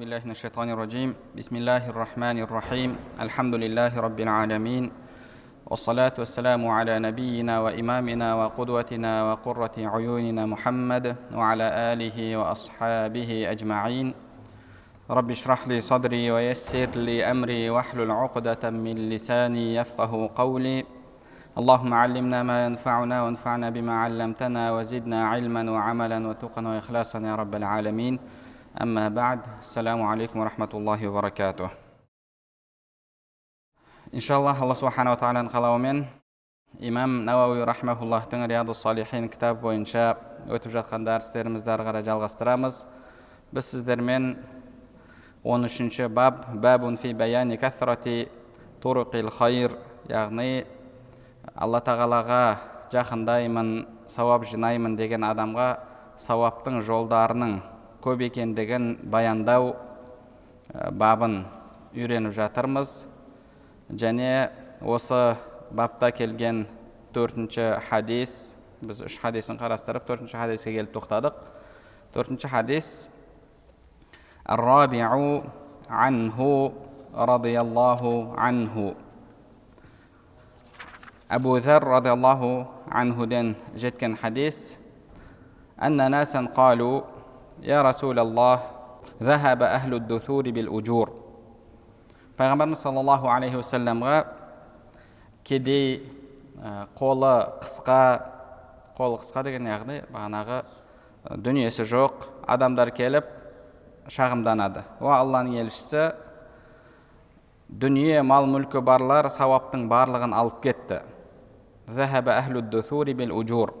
بالله من الشيطان الرجيم بسم الله الرحمن الرحيم الحمد لله رب العالمين والصلاة والسلام على نبينا وإمامنا وقدوتنا وقرة عيوننا محمد وعلى آله وأصحابه أجمعين رب اشرح لي صدري ويسر لي أمري واحلل عقدة من لساني يفقه قولي اللهم علمنا ما ينفعنا وانفعنا بما علمتنا وزدنا علما وعملا وتقا وإخلاصا يا رب العالمين أما بعد السلام عليكم ورحمة الله وبركاته. Иншаллах, Алла Субхану Тағаланың қалауымен имам Науауи рахмахуллахтың Риядус Салихин кітабы бойынша өтіп жатқан дәрістерімізді ары қарай жалғастырамыз. Біз сіздермен 13-ші бабун фи баяни кассрати туруқил хайр, яғни Алла Тағалаға жақындаймын, сауап жинаймын деген адамға сауаптың жолдарының көп екендігін баяндау бабын үйреніп жатырмыз. Және осы бапта келген 4-ші хадис, біз 3 хадисін қарастырып 4-ші хадиске келіп тоқтадық. 4-ші хадис Ар-Раби'у анху радияллаху анху. Абу Зар радияллаху анхуден жеткен хадис: Анна насан қалу, я Расулаллах, захаба ахлу дусури бил уджур. Пайғамбарымыз саллаллаху алейхи уассаламға кедей, қолы қысқа деген яғни бағанағы дүниесі жоқ адамдар келіп шағымданады. О Алланың елшісі, дүние мал мүлкі барлар сауаптың барлығын алып кетті. Захаба ахлу дусури бил уджур.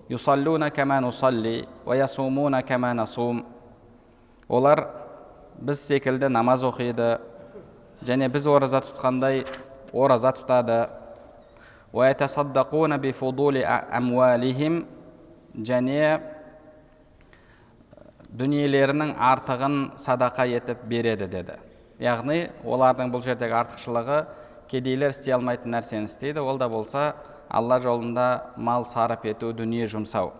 Юсаллуна кама нусалли ва ясумуна кама насум. Олар біз секілді намаз оқиды, және біз ораза тұтқандай ораза тұтады. Ва ятасаддақуна би фудули амвалихим, және дүниелерінің артығын садақа етіп береді деді. Яғни олардың бұл жердегі артықшылығы кедейлер істей алмайтын нәрсені істейді, ол да болса Алла жолында мал сарып ету, дүние жұмсау.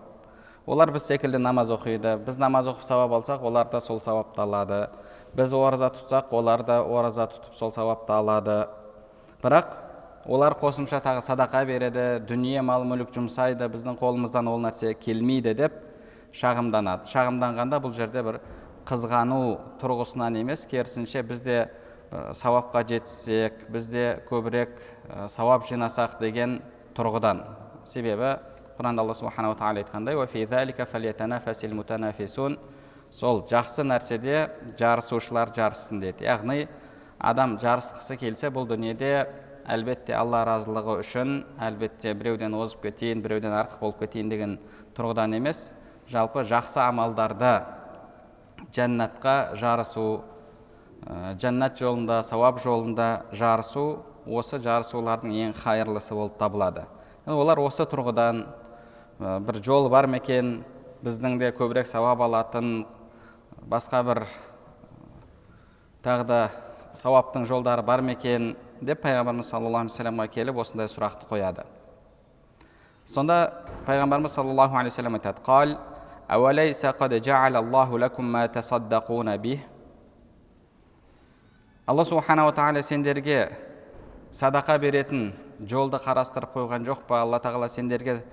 Олар біз секілді намаз оқиды. Біз намаз оқып сауап алсақ, олар да сол сауапты алады. Біз ораза тұтсақ, олар да ораза тұтып сол сауапты алады. Бірақ олар қосымша тағы садақа береді, дүние мал мүлік жұмсайды, біздің қолымыздан ол нәрсе келмейді деп шағымданады. Шағымданғанда бұл жерде бір қызғану тұрғысынан емес, керісінше бізде сауапқа жетсек, бізде көбірек сауап жинасақ деген тұрғыдан. Себебі Құранда Алла Субханаху Тағала айтқандай: "Ва фи залика фальятанафасил мутанафисун", сол жақсы нәрседе жарысушылар жарыссын деді. Яғни адам жарысқысы келсе, бұл дүниеде әлбетте Алла разылығы үшін, әлбетте біреуден озып кетейін, біреуден артық болып кетейін деген тұрғыдан емес, жалпы жақсы амалдарда жәннатқа жарысу, жәннат жолында, сауап жолында жарысу, осы жарысулардың ең хайырлысы болып табылады. Олар осы тұрғыдан бір жол бар мекен, біздің де көбірек сауап алатын, басқа бір тағы да сауаптың жолдары бар мекен деп Пайғамбарымыз саллаллаху алейхи вассаламға келіп осындай сұрақты қояды. Сонда Пайғамбарымыз саллаллаху алейхи вассалам айтады: "Қал, ауалайса қад жа'алаллаху лакум ма тасаддақуна бих". Алла Субханаху Тағала сендерге садақа беретін жолды қарастырып қойған жоқ па? Алла Тағала сендерге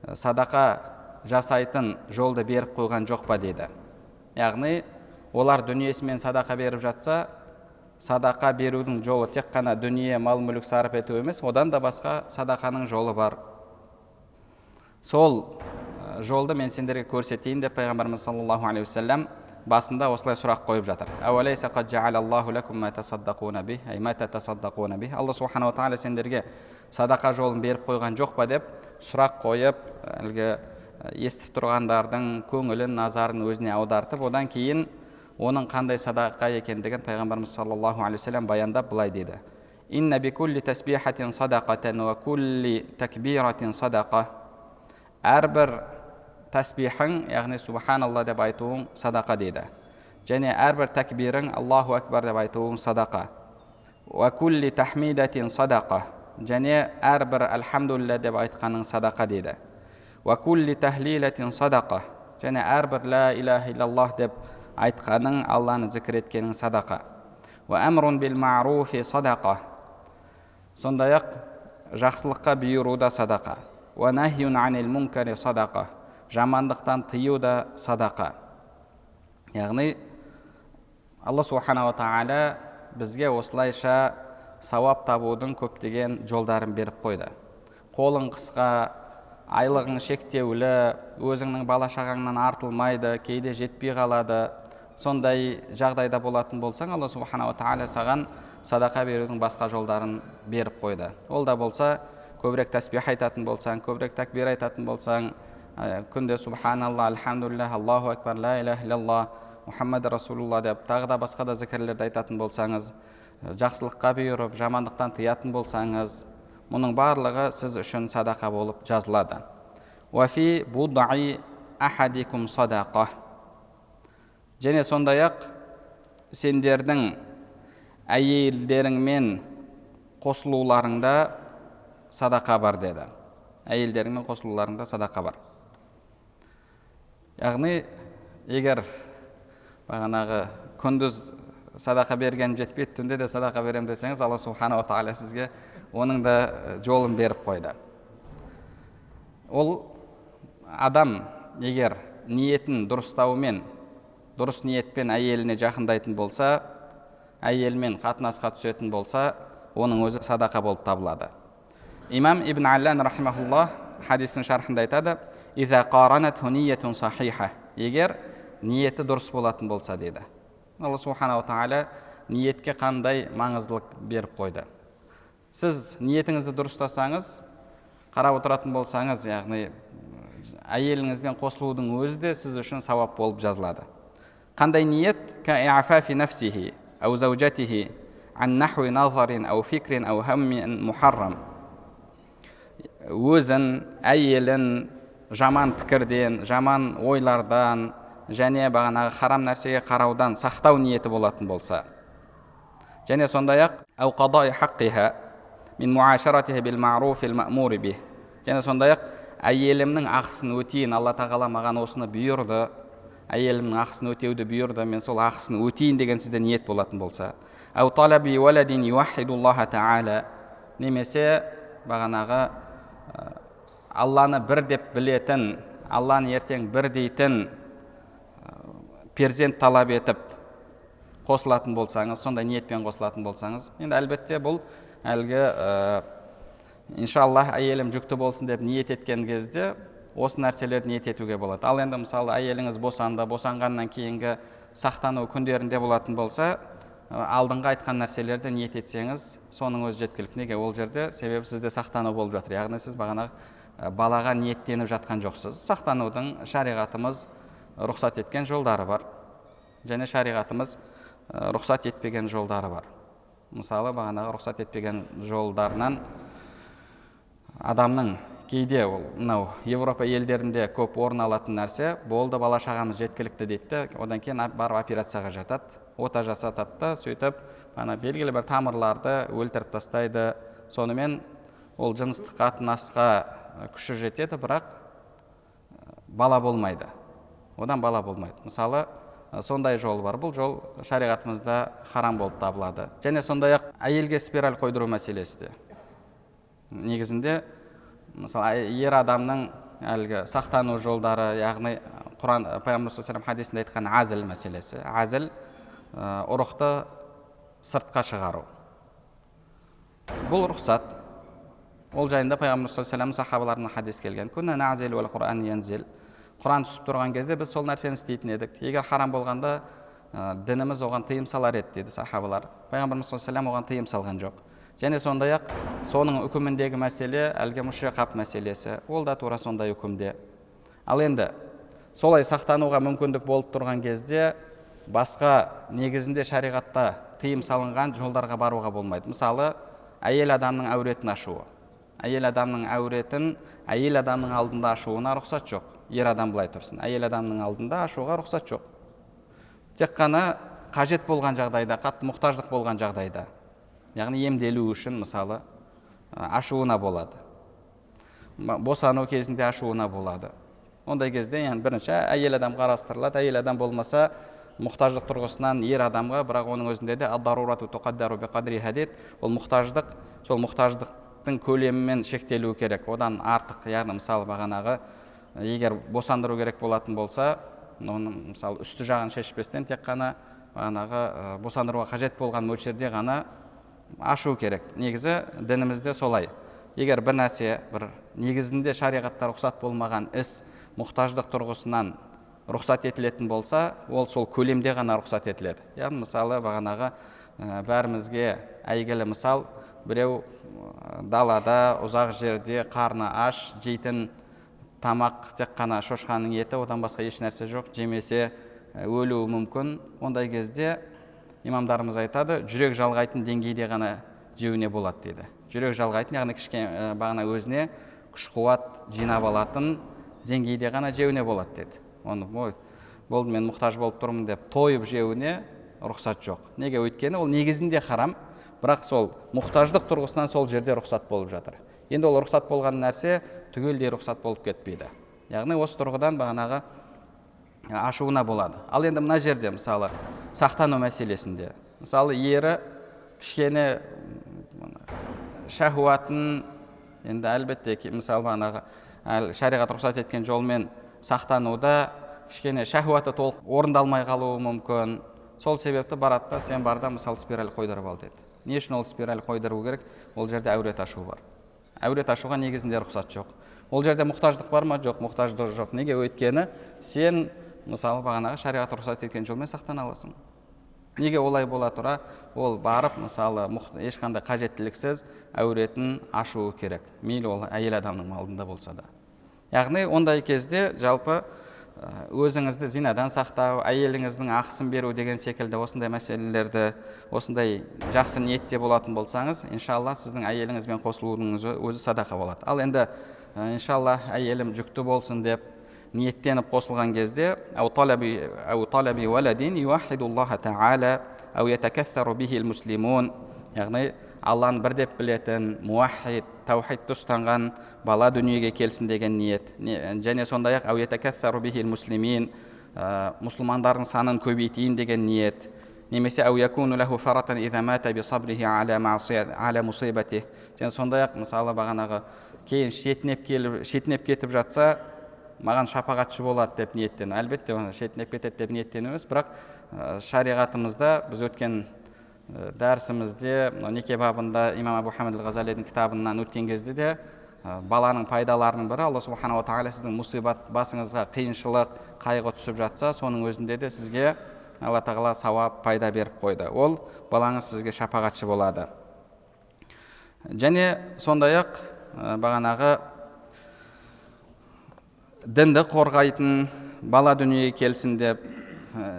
садақа жасайтын жолды беріп қойған жоқ па деді. Яғни олар дүниесімен садақа беріп жатса, садақа берудің жолы тек қана дүние мал мүлік сарып ету емес, одан да басқа садақаның жолы бар. Сол жолды мен сендерге көрсетейін деп Пайғамбарымыз саллаллаху алейхи вассалам басында осылай сұрақ қойып жатыр. Ауалайса қад жа'алаллаху лакум ма тасаддақуна бих, ай ма татасаддақуна бих. Алла Субханаху Тағала сендерге садақа жолын беріп қойған жоқ па деп сұрақ қойып, әлгі естіп тұрғандардың көңілін, назарын өзіне аудартып, одан кейін оның қандай садақа екендігін Пайғамбарымыз саллаллаху алейхи вассалам баяндап былай дейді: "Инна би кулли тасбихатин садақатан ва кулли такбиратин садақа". Әрбір тәсбихің, яғни субханалла деп айтуың садақа дейді. Және әрбір тәкбирің, Аллаху акбар деп айтуың садақа. Ва кулли тахмидатин садақа. Және әрбір алхамдулилля деп айтқаның садақа дейді. Ва кулли тахлилатин садақа. Және әрбір ла илаха иллаллах деп айтқаның, Алланы зікір еткенің садақа. Ва амрун бил ма'руфи садақа. Сондай-ақ жақсылыққа бұйыру да садақа. Ва нахюн анил мункари садақа. Жамандықтан тыю да садақа. Яғни Алла субханала тағала бізге осылайша сауап табудың көптеген жолдарын беріп қойды. Қолың қысқа, айлығың шектеулі, өзіңнің бала шағаңнан артылмайды, кейде жетпей қалады. Сондай жағдайда болатын болсаң, Алла субханала тағала саған садақа берудің басқа жолдарын беріп қойды. Ол да болса, көбірек тәсбих айтатын болсаң, көбірек такбир айтатын болсаң, күнде субханалла, альхамдулиллах, Аллаху акбар, ла илаха иллаллах, Мұхаммад Расулулла деп тағы да басқа да зікірлерді айтатын болсаңыз, жақсылыққа бұйырып, жамандықтан тыятын болсаңыз, мұның барлығы сіз үшін садақа болып жазылады. Уафи будаи ахадикум садақа. Және сондай-ақ сендердің әйелдеріңмен қосылуларыңда садақа бар деді. Әйелдеріңмен қосылуларыңда садақа бар. Яғни, егер бағанағы күндіз садақа берген жетпейді, түнде де садақа берем десеңіз, Алла субханала тағала сізге оның да жолын беріп қойды. Ол адам егер ниетін дұрыстаумен, дұрыс ниетпен әйеліне жақындайтын болса, әйелмен қатынасқа түсетін болса, оның өзі садақа болып табылады. Имам Ибн Аллан рахимахуллах хадистің шархында айтады: «Иза қаранатху ниетун сахиха». Егер ниеті дұрыс болатын болса дейді. Алла субханала тағала ниетке қандай маңыздылық беріп қойды. Сіз ниетіңізді дұрыстасаңыз, қарап отыратын болсаңыз, яғни әйеліңізбен қосылудың өзі де сіз үшін сауап болып жазылады. Қандай ниет? Ка'ифафи нафсихи ау заужатихи ан нахуи назарин ау фикрин ау хаммин мухаррам. Өзін, әйелін жаман пікірден, жаман ойлардан және бағанағы харам нәрсеге қараудан сақтау ниеті болатын болса, және сондай-ақ ау қадаи хаққиха мин муашаратихи бил ма'руфил ма'мури бих. Және сондай-ақ әйелімнің ақысын өтейін, Алла тағала маған осыны бұйырды, әйелімнің ақысын өтеуді бұйырды, мен сол ақысын өтейін деген сізде ниет болатын болса, ау талаби валадин юахидуллаха та'ала, немесе бағанағы Алланы бір деп білетін, Алланы ертең бір дейтін перзент талап етіп қосылатын болсаңыз, сондай ниетпен қосылатын болсаңыз, енді әлбетте бұл әлгі иншаллах әйелім жүкті болсын деп ниет еткен кезде осы нәрселерді ниет етуге болады. Ал енді мысалы әйеліңіз босанды, босанғаннан кейінгі сақтану күндерінде болатын болса, алдыңғы айтқан нәрселерді ниет етсеңіз, соның өзі жеткілікті. Неге? Ол жерде себебі сізде сақтану болып жатыр. Яғни сіз бағанағы балаға ниеттеніп жатқан жоқсыз. Сақтанудың шариғатымыз рұқсат еткен жолдары бар, және шариғатымыз рұқсат етпеген жолдары бар. Мысалы, бағанағы рұқсат етпеген жолдарынан адамның кейде мынау Европа елдерінде көп орын алатын нәрсе, болды бала шағамыз жеткілікті дейді, одан кейін барып операцияға жатады, ота жасатады да, сөйтіп белгілі бір тамырларды өлтіріп тастайды. Сонымен ол жыныстық қатынасқа күші жетеді, бірақ бала болмайды. Одан бала болмайды. Мысалы, сондай жол бар. Бұл жол шариғатымызда харам болып табылады. Және сондай-ақ әйелге спираль қойдыру мәселесі де. Негізінде, мысалы, ер адамның әлгі сақтану жолдары, яғни Құран Пайғамбар саллаллаху алейхи хадисінде айтқан азіл мәселесі. Азіл ұрықты сыртқа шығару. Бұл рұқсат. Ол жайында Пайғамбар саллаллаху алейхи сахабаларының хадис келген. Күнна назил уал Құран янзил. Құран түсіп тұрған кезде біз сол нәрсені істейтін едік. Егер харам болғанда дініміз оған тыйым салар еді дейді сахабалар. Пайғамбарымыз саллаллаху алейхи оған тыйым салған жоқ. Және сондай-ақ соның үкіміндегі мәселе әлгі мушиқап мәселесі. Ол да тура сондай үкімде. Ал енді солай сақтануға мүмкіндік болып тұрған кезде басқа негізінде шариғатта тыйым салынған жолдарға баруға болмайды. Мысалы, әйел адамның әуретін ашуы. Әйел адамның әуретін әйел адамның алдында ашуына рұқсат жоқ. Ер адам былай тұрсын. Әйел адамның алдында ашуға рұқсат жоқ. Тек қана қажет болған жағдайда, қатты мұқтаждық болған жағдайда, яғни емделу үшін мысалы ашуына болады. Босану кезінде ашуына болады. Ондай кезде бірінші әйел адам қарастырылады. Әйел адам болмаса мұқтаждық тұрғысынан ер адамға, бірақ оның өзінде де ад-дарурату туқаддару биқадриха дейді. Ол мұқтаждық сол мұқтаждықтың көлемімен шектелуі керек, одан артық. Яғни мысалы бағанағы егер босандыру керек болатын болса, оны мысалы үсті жағын шешпестен тек қана бағанағы босандыруға қажет болған мөлшерде ғана ашу керек. Негізі дінімізде солай. Егер бір нәрсе, бір негізінде шариғатта рұқсат болмаған іс мұқтаждық тұрғысынан рұқсат етілетін болса, ол сол көлемде ғана рұқсат етіледі. Яғни мысалы бағанағы бәрімізге әйгілі мысал, біреу далада ұзақ жерде қарны аш, жейтін тамақ тек қана шошқаның еті, одан басқа еш нәрсе жоқ, жемесе өлуі мүмкін. Ондай кезде имамдарымыз айтады, жүрек жалғайтын деңгейде ғана жеуіне болады дейді. Жүрек жалғайтын, яғни кішкене бағана өзіне күш қуат жинап алатын деңгейде ғана жеуіне болады деді. Оны болды, мен мұқтаж болып тұрмын деп тойып жеуіне рұқсат жоқ. Неге? Өйткені ол негізінде харам, бірақ сол мұқтаждық тұрғысынан сол жерде рұқсат болып жатыр. Енді ол рұқсат болған нәрсе түгелдей рұқсат болып кетпейді. Яғни осы тұрғыдан бағанағы ашуына болады. Ал енді мына жерде мысалы сақтану мәселесінде, мысалы ері кішкене шахуатын, енді әлбетте мысалы бағанағы шариғат рұқсат еткен жолмен сақтануда кішкене шахуаты толық орындалмай қалуы мүмкін. Сол себепті барады да, сен барда мысалы спираль қойдырып ал деді. Не үшін ол спираль қойдыру керек? Ол жерде әурет ашу бар. Әурет ашуға негізінде рұқсат жоқ. Ол жерде мұқтаждық бар ма? Жоқ, мұқтаждық жоқ. Неге? Өйткені сен мысалы бағанағы шариғат рұқсат еткен жолмен сақтана аласың. Неге олай бола тұра? Ол барып мысалы ешқандай қажеттіліксіз әуретін ашуы керек. Мейлі ол әйел адамның алдында болса да. Яғни ондай кезде жалпы өзіңізді зинадан сақтау, әйеліңіздің ақысын беру деген секілді осындай мәселелерді, осындай жақсы ниетте болатын болсаңыз, иншалла сіздің әйеліңізбен қосылуыңыз өзі садақа болады. Ал енді иншалла әйелім жүкті болсын деп ниеттеніп қосылған кезде, ау талаби валадин юахидуллаха та'ала ау ятакассару бихил муслимун, яғни Алланы бір деп білетін, муахид, таухидты ұстанған бала дүниеге келсін деген ниет. Және сондай-ақ ау ятакассару бихил муслимин, мұсылмандардың санын көбейтейін деген ниет. Немесе ау якуну лаху фарatan иза мата би сабрихи ала мусибати. Және сондай-ақ мысалы бағанағы кейін шетінеп кетіп жатса, маған шапағатшы болады деп ниеттену. Әлбетте шетінеп кетеді деп ниеттену емес, бірақ шариғатымызда біз өткен дәрісімізде неке бабында имам Абу Хамид ал-Ғазалидің кітабынан өткен кезде де баланың пайдаларының бірі, Алла субханала тағала сіздің мұсибат, басыңызға қиыншылық, қайғы түсіп жатса, соның өзінде де сізге Алла тағала сауап, пайда беріп қойды. Ол балаңыз сізге шапағатшы болады. Және сондай-ақ бағанағы дінді қорғайтын бала дүниеге келсін деп,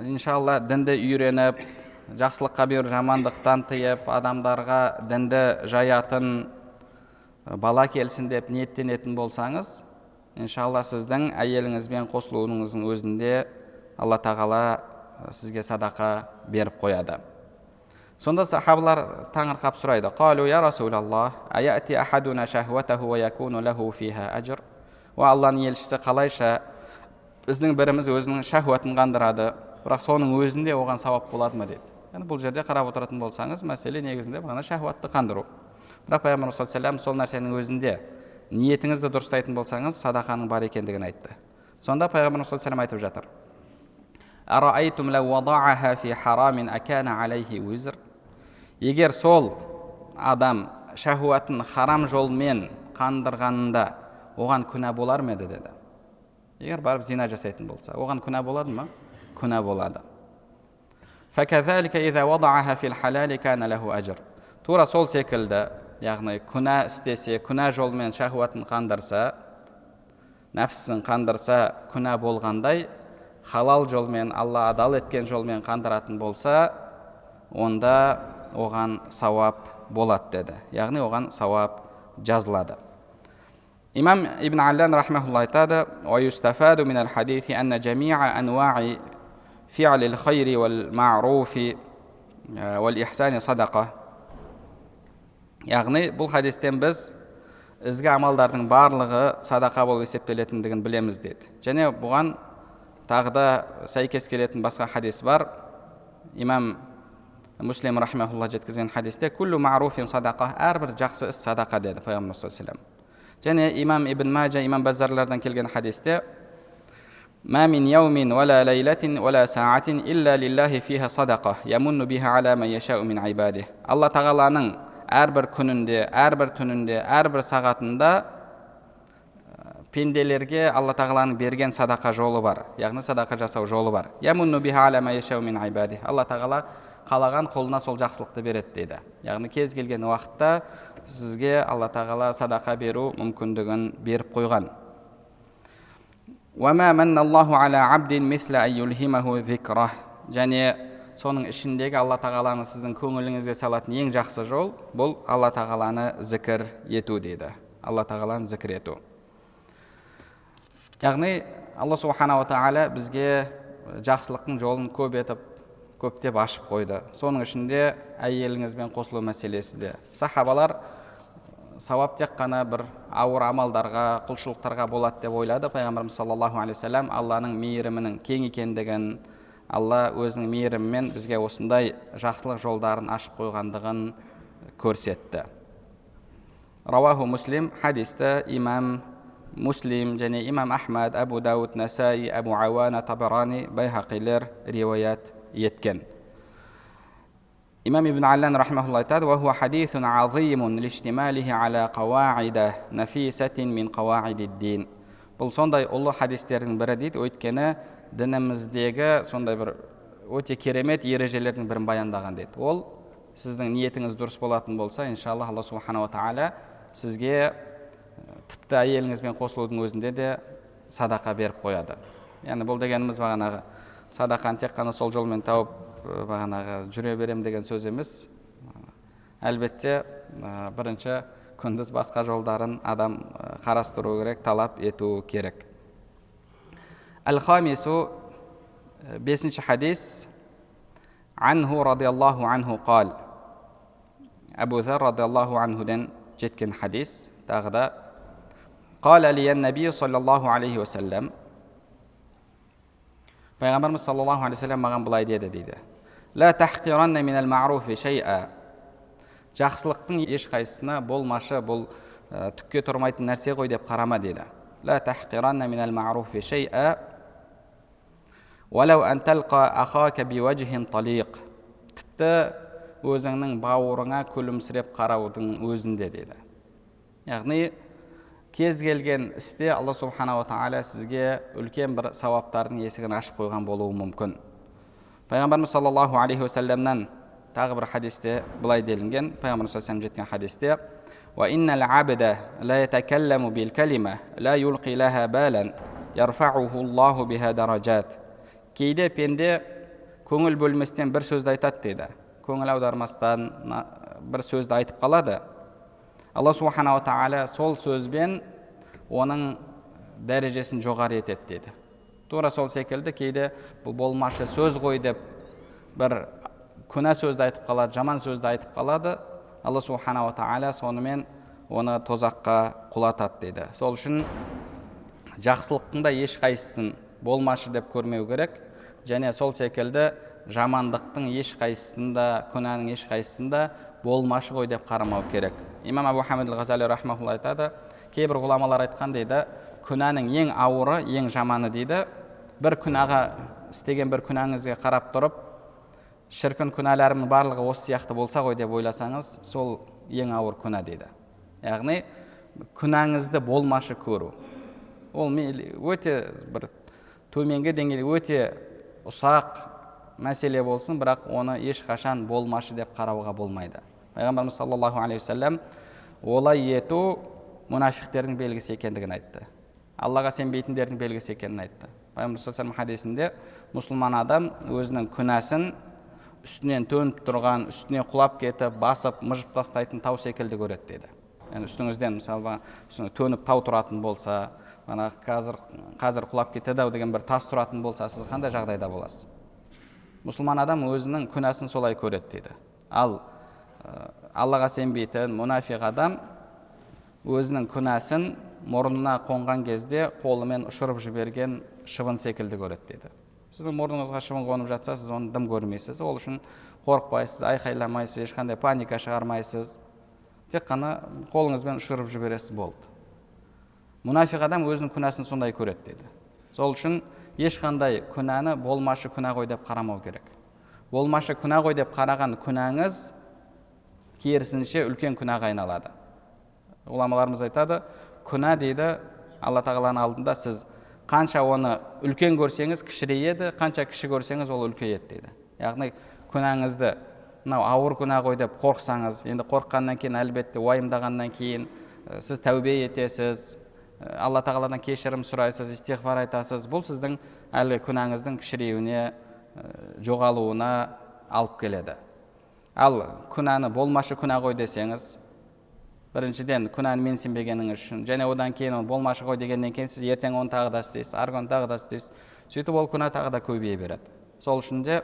иншалла дінді үйреніп, жақсылыққа беру, жамандықтан тыйып, адамдарға дінді жаятын бала келсін деп ниеттенетін болсаңыз, иншалла сіздің әйеліңізбен қосылуыңыздың өзінде Алла тағала сізге садақа беріп қояды. Сонда сахабалар таңырқап сұрайды: "Қалу я Расулаллах, аяти ахадуна шахватаху ва якуну лаху фиха ажр?" О Алланың елшісі, қалайша біздің біріміз өзінің шахуатын қандырады, бірақ соның өзінде оған сауап болады ма деді. Яғни бұл жерде қарап отыратын болсаңыз, мәселе негізінде бағана шахуатты қандыру. Бірақ Пайғамбар саллаллаху алейхи сол нәрсенің өзінде ниетіңізді дұрыстайтын болсаңыз, садақаның бар екендігін айтты. Сонда Пайғамбар саллаллаху алейхи айтып жатыр: "Араайтум лау вадааха фи харамин акана алейхи визр?" Егер сол адам шахуатын харам жолмен қандырғанында оған күнә болар ма еді деді. Егер барып зина жасайтын болса, оған күнә болады ма? Күнә болады. فَكَذَلِكَ إِذَا وَضَعَهَا فِي الْحَلَالِ كَانَ لَهُ أَجْرٌ. Тура сол секілді, яғни күнә істесе, күнә жолмен шахуатын қандырса, нәпсісін қандырса күнә болғандай, халал жолмен, Алла адал еткен жолмен қандыратын болса, онда оған сауап болады деді. Яғни оған сауап жазылады. Имам Ибн Аллан рахмахуллах айтады: "ويستفاد من الحديث أن جميع أنواع فعل الخير والمعروف والإحسان صدقة." Яғни бұл хадистен біз ізгі амалдардың барлығы садақа болып есептелетіндігін білеміз деді. Және бұған тағы да сәйкес келетін басқа хадис бар. Имам Муслим рахимахулла жеткізген хадисте куллу маруфин садақа, әрбір жақсы іс садақа деді пайғамбар саллаллаху алейхи вассалам. Және имам Ибн Маджа, имам Баззарлардан келген хадисте ма мин яумин вала лайлатин вала саатин илля лиллахи фиха садақа ямунну биха ала ман яшау мин ибадих. Алла тағаланың әрбір күнінде, әрбір түнінде, әрбір сағатында пенделерге Алла тағаланың берген садақа жолы бар, яғни садақа жасау жолы бар. Ямунну биха ала ман яшау мин ибадих. Алла тағала қалаған қолына сол жақсылықты береді дейді. Яғни кез келген уақытта сізге Алла тағала садақа беру мүмкіндігін беріп қойған. وَمَا مَنَّ اللَّهُ عَلَى عَبْدٍ مِثْلَ أَن يُلْهِمَهُ ذِكْرَهُ. Және соның ішіндегі Алла тағаланы сіздің көңіліңізге салатын ең жақсы жол бұл Алла тағаланы зікір ету дейді. Алла тағаланы зікір ету. Яғни Алла субханала тағала бізге жақсылықтың жолын көптеп ашып қойды. Соның ішінде әйеліңізбен қосылу мәселесі де. Сахабалар сауап тек қана бір ауыр амалдарға, құлшылықтарға болады деп ойлады. Пайғамбарымыз саллаллаху алейхи вассалам Алланың мейірімінің кең екендігін, Алла өзінің мейірімімен бізге осындай жақсылық жолдарын ашып қойғандығын көрсетті. Рауаху Муслим, хадисті имам Муслим және имам Ахмад, Абу Дауд, Насаи, Абу Ауана, Табарани, Байхақилер риуаят еткен. Имам Ибн Аллан рахмахулла айтады: "Ва хуа хадисун азимун лиштималихи аля қауаида нафисатин мин қауаидид-дин." Бұл сондай ұлы хадистердің бірі дейді, өйткені дініміздегі сондай бір өте керемет ережелердің бірін баяндаған дейді. Ол сіздің ниетіңіз дұрыс болатын болса, иншалла Алла субханала тағала сізге тіпті әйеліңізбен қосылудың өзінде де садақа беріп қояды. Яғни бұл дегеніміз бағанағы садақаны тек қана сол жолмен тауып бағанағы жүре берем деген сөз емес. Әлбетте бірінші күндіз басқа жолдарын адам қарастыру керек, талап ету керек. Әл-Хамису, 5-ші хадис. Анху радиаллаху анху қал. Абу Зар радиаллаху анхуден жеткен хадис. Тағы да қал алиян наби саллаллаху алейхи вассалам. Пайғамбарымыз саллаллаху алейхи вассалам маған былай деді дейді: "Ла тахқиранна минал ма'руфи шай'a." Жақсылықтың ешқайсысына болмашы, бұл түкке тұрмайтын нәрсе ғой деп қарама деді. "Ла тахқиранна минал ма'руфи шай'a валау ан талқа ахака биwajhin талиқ." Тіпті өзіңнің бауырыңа күлімсіреп қараудың өзінде деді. Яғни кез келген істе Алла субханала тағала сізге үлкен бір сауаптардың есігін ашып қойған болуы мүмкін. Пайғамбарымыз саллаллаху алейхи вассаламнан тағы бір хадисте былай делінген. Пайғамбарымыз саллаллаху алейхи жеткен хадисте: "Ва иннал абда ла ятакалламу бил калима ла юлқи лаха балан ярфауху Аллаху биха даражат." Кейде пенде көңіл бөлместен бір сөзді айтады дейді. Көңіл аудармастан бір сөзді айтып қалады. Алла субханала тағала сол сөзбен оның дәрежесін жоғары етеді деді. Тура сол секілді кейде бұл болмашы сөз ғой деп бір күнә сөзді айтып қалады, жаман сөзді айтып қалады. Алла субханала тағала сонымен оны тозаққа құлатады деді. Сол үшін жақсылықтың да ешқайсысын болмашы деп көрмеу керек, және сол секілді жамандықтың ешқайсысында, күнәнің ешқайсысында болмашы ғой деп қарамау керек. Имам Абу Хамид ал-Ғазали рахмахулла айтады, кейбір ғұламалар айтқан дейді, күнәнің ең ауыры, ең жаманы дейді, бір күнәға істеген бір күнәңізге қарап тұрып, шіркін күнәләрімнің барлығы осы сияқты болса ғой деп ойласаңыз, сол ең ауыр күнә дейді. Яғни күнәңізді болмашы көру. Ол өте бір төменгі деңгейде өте ұсақ мәселе болсын, бірақ оны ешқашан болмашы деп қарауға болмайды. Пайғамбарымыз саллаллаху алейхи вассалам олай ету мұнафиқтердің белгісі екендігін айтты. Аллаға сенбейтіндердің белгісі екенін айтты. Пайғамбар саллаллаху алейхи вассалам хадисінде мұсылман адам өзінің күнәсін үстінен төніп тұрған, үстіне құлап кетіп, басып, мыжып тастайтын тау секілді көреді деді. Яғни үстіңізден мысалы төніп тау тұратын болса, қазір құлап кетеді деген бір тас тұратын болса, сіз қандай жағдайда боласыз? Мұсылман адам өзінің күнәсін солай көреді дейді. Ал Аллаға сенбейтін мұнафиқ адам өзінің күнәсін мұрнына қонған кезде қолымен ұшырып жіберген шыбын секілді көреді дейді. Сіздің мұрныңызға шыбын қонып жатса, сіз оны дым көрмейсіз. Ол үшін қорықпайсыз, айқайламайсыз, ешқандай паника шығармайсыз. Тек қана қолыңызбен ұшырып жібересіз, болды. Мұнафиқ адам өзінің күнәсін сондай көреді дейді. Сол үшін ешқандай күнәні болмашы күнә ғой деп қарамау керек. Болмашы күнә ғой деп қараған күнәңіз керісінше үлкен күнәға айналады. Ғұламаларымыз айтады, күнә дейді Алла тағаланың алдында сіз қанша оны үлкен көрсеңіз кішірейеді, қанша кіші көрсеңіз ол үлкейеді дейді. Яғни күнәңізді мынау ауыр күнә ғой деп қорықсаңыз, енді қорыққаннан кейін әлбетте уайымдағаннан кейін сіз тәубе етесіз, Алла тағаладан кешірім сұрайсыз, истиғфар айтасыз. Бұл сіздің әлгі күнәңіздің кішіреуіне, жоғалуына алып келеді. Ал күнәні болмашы күнә ғой десеңіз, біріншіден күнәні менсінбегеніңіз үшін, және одан кейін болмашы ғой дегеннен кейін сіз ертең оны тағы да істейсіз, арғы күні тағы да істейсіз. Сөйтіп ол күнә тағы да көбейе береді. Сол үшін де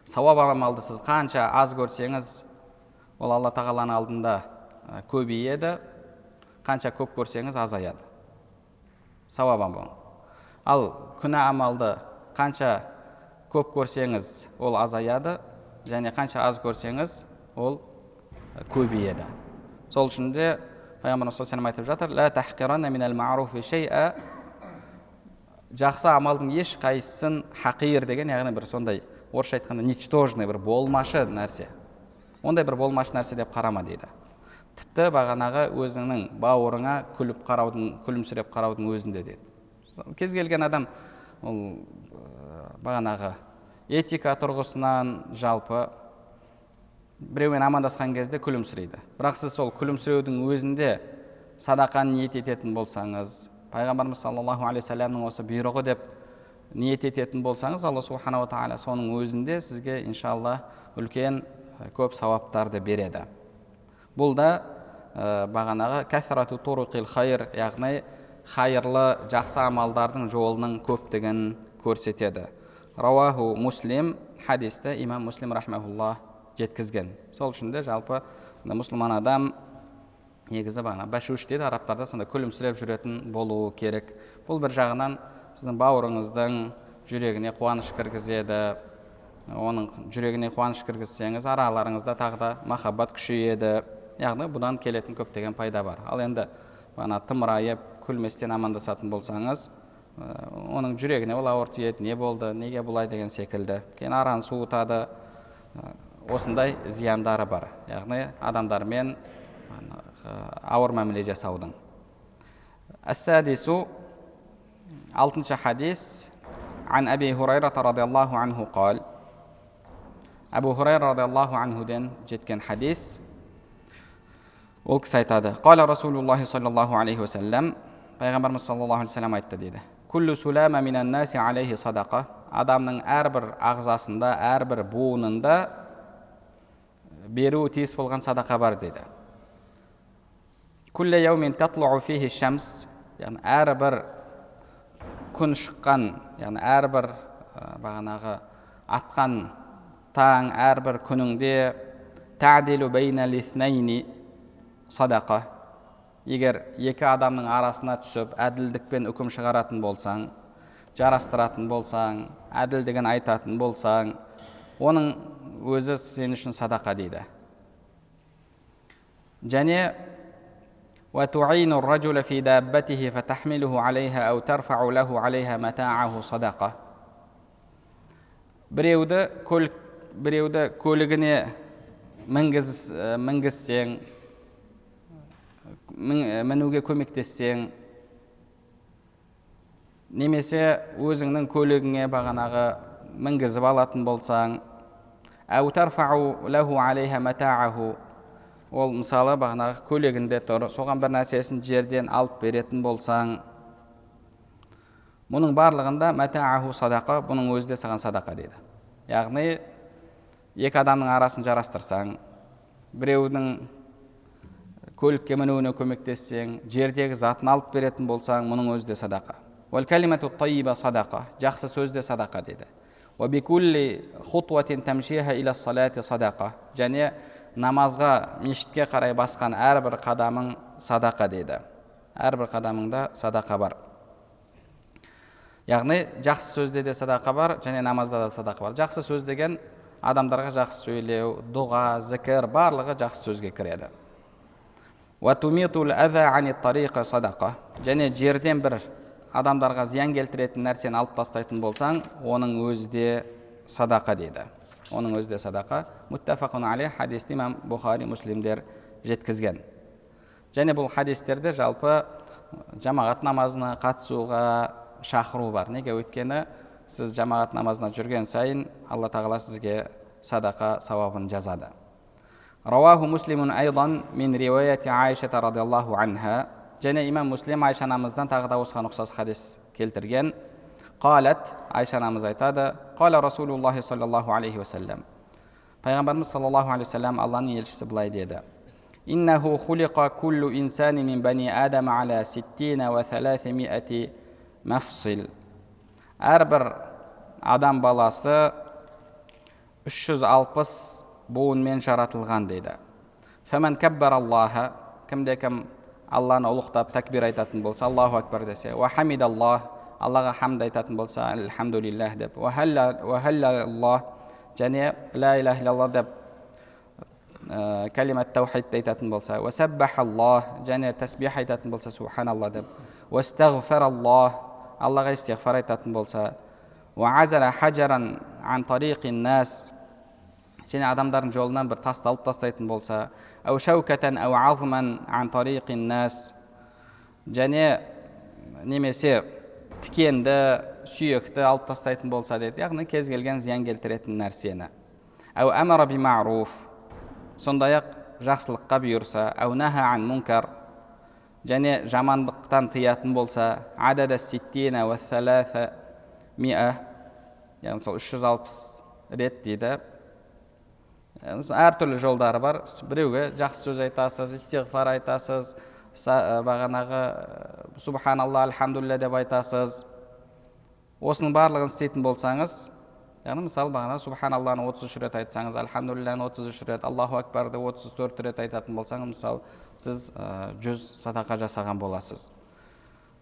сауап амалды сіз қанша аз көрсеңіз, ол Алла тағаланың алдында көбейеді, қанша көп көрсеңіз азаяды. Сауап амал. Ал күнә амалды қанша көп көрсеңіз, ол азаяды, және қанша аз көрсеңіз, ол көбейеді. Сол үшін де Пайғамбарымыз саллаллаху алейхи ва саллям айтып жатыр: "Ла тахқиранна минал ма'руфи шай'a", жақсы амалдың еш қайсысын хақир деген, яғни бір сондай орысша айтқанда ничтожный, бір болмашы нәрсе. Ондай бір болмашы нәрсе деп қарама дейді. Тіпті бағанағы өзіңнің бауырыңа күлімсіреп қараудың өзінде дейді. Кез келген адам ол бағанағы этика тұрғысынан жалпы біреумен амандасқан кезде күлімсірейді. Бірақ сіз сол күлімсіреудің өзінде садақаны ниет ететін болсаңыз, Пайғамбарымыз саллаллаху алейхи ва саллямның осы бұйрығы деп ниет ететін болсаңыз, Алла субханала тағала соның өзінде сізге иншалла үлкен көп сауаптарды береді. Бұл да бағанағы кәфрату туруқил хайр, яғни хайырлы жақсы амалдардың жолының көптігін көрсетеді. Рауаху Муслим, хадисті имам Муслим рахмахуллах жеткізген. Сол үшін де жалпы мұсылман адам негізі бағана бәшуш дейді арабтарда, сонда күлімсіреп жүретін болуы керек. Бұл бір жағынан сіздің бауырыңыздың жүрегіне қуаныш кіргізеді. Оның жүрегіне қуаныш кіргізсеңіз, араларыңызда тағы да махаббат күшейеді. Яғни бұдан келетін көптеген пайда бар. Ал енді бағана тымырайып күлместен амандасатын болсаңыз, оның жүрегіне ол ауыр тиеді, не болды, неге бұлай деген секілді. Кейін араны суытады. Осындай зияндары бар. Яғни адамдармен ауыр мәміле жасаудың. Әс-садису, 6-шы хадис, ан Аби Хурайра радиаллаху анху қал. Абу Хурайра радиаллаху анхуден жеткен хадис. Ол кісі айтады: "Қала Расулуллахи саллаллаху алейхи ва саллям", Пайғамбарымыз саллаллаху алейхи ва саллям айтты дейді: "Күллу сулама минан наси алейхи садақа", адамның әрбір ағзасында, әрбір буынында беру тиіс болған садақа бар дейді. Күлле яумин татлуу фихи шамс, яғни әрбір күн шыққан, яғни әрбір бағанағы атқан таң, әрбір күніңде ta'dilu bayna al-ithnayni садақа. Егер екі адамның арасына түсіп, әділдікпен үкім шығаратын болсаң, жарастыратын болсаң, әділ деген айтатын болсаң, оның өзі сен үшін садақа дейді. Және ва ту'ину ар-раджула фи даббатихи фатахмилуху алейха ау тарфау лаху алейха мата'аху садақа. Біреуді көлігіне мінгізсең, мінуге көмектессең, немесе өзіңнің көлігіңе бағанағы мінгізіп алатын болсаң, ау тарфау лаху алейха мата'аху, ол мысалы бағанағы көлігінде тұр, соған бір нәрсесін жерден алып беретін болсаң, мұның барлығында мата'аху садақа, бұның өзі де саған садақа дейді. Яғни екі адамның арасын жарастырсаң, біреудің көлікке мінуіне көмектессең, жердегі затын алып беретін болсаң, мұның өзі де садақа. Уәл калимату тайиба садақа, жақсы сөз де садақа дейді. Ва бикулли хутватин тамшиха иля салати садақа, және намазға, мешітке қарай басқан әрбір қадамың садақа дейді. Әрбір қадамыңда садақа бар. Яғни жақсы сөзде де садақа бар, және намазда да садақа бар. Жақсы сөз деген адамдарға жақсы сөйлеу, дұға, зікір, барлығы жақсы сөзге кіреді. Және жерден бір адамдарға зиян келтіретін нәрсені алып тастайтын болсаң, оның өзі де садақа дейді. Оның өзі де садақа. Муттафақун алейх, хадисті имам Бухари, Муслимдер жеткізген. Және бұл хадистерде жалпы жамағат намазына қатысуға шақыру бар. Неге? Өйткені сіз жамағат намазына жүрген сайын Алла тағала сізге садақа сауабын жазады. Рауаху Муслимун айдан мин риуаяти Айшата радиаллаху анха. Және имам Муслим Айша анамыздан тағы да осыған ұқсас хадис келтірген. Қалат, Айша анамыз айтады, қала Расулуллахи саллаллаху алейхи вассалам. Пайғамбарымыз саллаллаху алейхи вассалам Алланың елшісі былай деді: Иннаху хулиқа куллу инсани мин бани Адам аля 60 ва 300 мафсил. Әрбір адам баласы 360 буынмен жаратылған дейді. Фәмән кәббар Аллаха, кімде кім Алланы ұлықтап тәкбир айтатын болса, Аллаху акбар десе, ва хамид Аллах, Аллаға хамд айтатын болса, альхамдулиллах деп, ва халла Аллах, және ла илаха иллаллах деп калимат таухид айтатын болса, ва саббах Аллах, және тасбих айтатын болса, субханаллах деп, ва стағфар Аллах, Аллаға истиғфар айтатын болса, ва азара хаджаран ан тариқин нас, және адамдардың жолынан бір тасты алып тастайтын болса, әу шаукатан әу азман ан тариқин нас, және немесе тікенді, сүйекті алып тастайтын болса дейді, яғни кез келген зиян келтіретін нәрсені. Әу әмара би ма'руф, сондай-ақ жақсылыққа бұйырса, әу наха ан мункар, және жамандықтан тыятын болса, адада 60 ва 300, яғни сол 360 рет дейді. Әртүрлі жолдары бар. Біреуге жақсы сөз айтасыз, истиғфар айтасыз, бағанағы субханалла, альхамдулилля деп айтасыз. Осының барлығын істейтін болсаңыз, яғни мысалы бағанағы субханалланы 33 рет айтсаңыз, альхамдулилланы 33 рет, Аллаху акбарды 34 рет айтатын болсаңыз, мысалы сіз 100 садақа жасаған боласыз.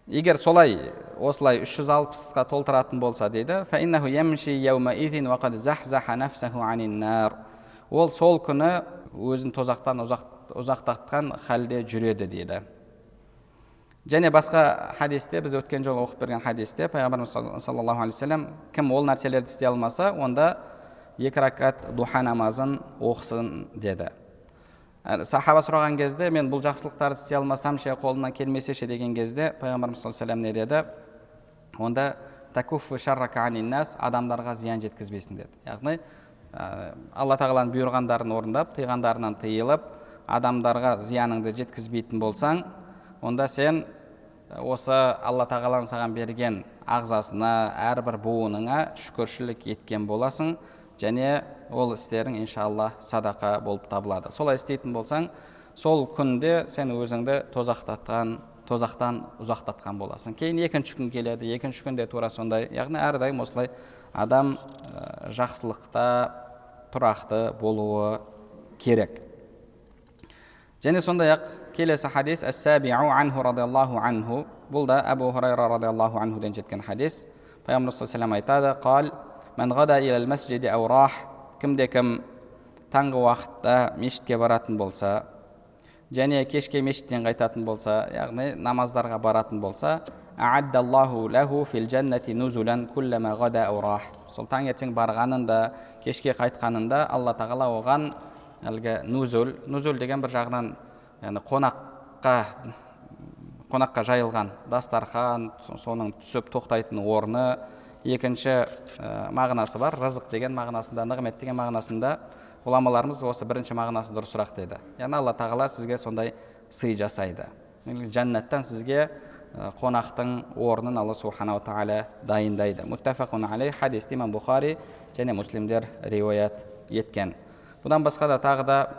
Егер солай, осылай 360-қа толтыратын болса дейді, фаиннаху ямши яума идин ва қад захзаха нафсаху анин нар. Ол сол күні өзін тозақтан ұзақтатқан халде жүреді дейді. Және басқа хадисте, біз өткен жолы оқып берген хадисте, пайғамбарымыз саллаллаху алейхи вассалам, кім ол нәрселерді істей алмаса, онда 2 ракат духа намазын оқысын деді. Сахаба сұраған кезде, мен бұл жақсылықтарды істей алмасам ше, қолымнан келмесе ше деген кезде, пайғамбарымыз саллаллаху алейхи вассалам не деді? Онда такуффу шаррака анин нас, адамдарға зиян жеткізбесін деді. Яғни Алла тағаланың бұйырғандарын орындап, тыйғандарынан тыйылып, адамдарға зияныңды жеткізбейтін болсаң, онда сен осы Алла тағаланың саған берген ағзасына, әрбір буыныңа шүкіршілік еткен боласың, және ол істерің иншалла садақа болып табылады. Солай істейтін болсаң, сол күнде сен өзіңді тозақтан ұзақтатқан боласың. Кейін екінші күн келеді, екінші күнде тура сондай. Яғни әрдайым осылай адам жақсылықта тұрақты болуы керек. Және сондай-ақ келесі хадис әс-сабиу анху радиаллаху анху. Бұл да Абу Хурайра радиаллаху анхуден жеткен хадис. Пайғамбар саллаллаху алейхи айтады: "Қал ман ғада илал масжиди ау рах", кімде кім таңғы уақытта мешітке баратын болса, және кешке мешіттен қайтатын болса, яғни намаздарға баратын болса, а'аддаллаху лаху фил джаннати нузулан куллама ғада ау рах. Сол таңертең барғанында, кешке қайтқанында Алла тағала оған әлгі нузул деген бір жағынан қонаққа жайылған дастархан, соның түсіп тоқтайтын орны. Екінші мағынасы бар, рызық деген мағынасында, нығмет деген мағынасында. Ғұламаларымыз осы бірінші мағынасы дұрысырақ деді. Яғни Алла тағала сізге сондай сый жасайды. Жәннаттан сізге қонақтың орнын Алла субханау тағала дайындайды. Муттафақун алейх, хадисті имам Бухари және Муслимдер риуаят еткен. Бұдан басқа да тағы да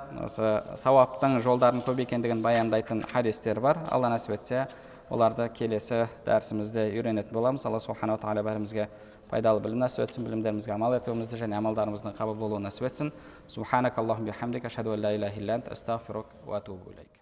сауаптың жолдарын көп екендігін баяндайтын хадистер бар. Алла нәсіп етсе, оларды келесі дәрісімізде үйренетін боламыз. Алла субханау тағала бәрімізге пайдалы білім нәсіп етсін, білімдерімізге амал етуімізді және амалдарымыздың қабыл болуын нәсіп етсін. Субханак Аллахум бихамдик, ашхаду ан ла илаха илля ант, астағфирук ва атубу илейк.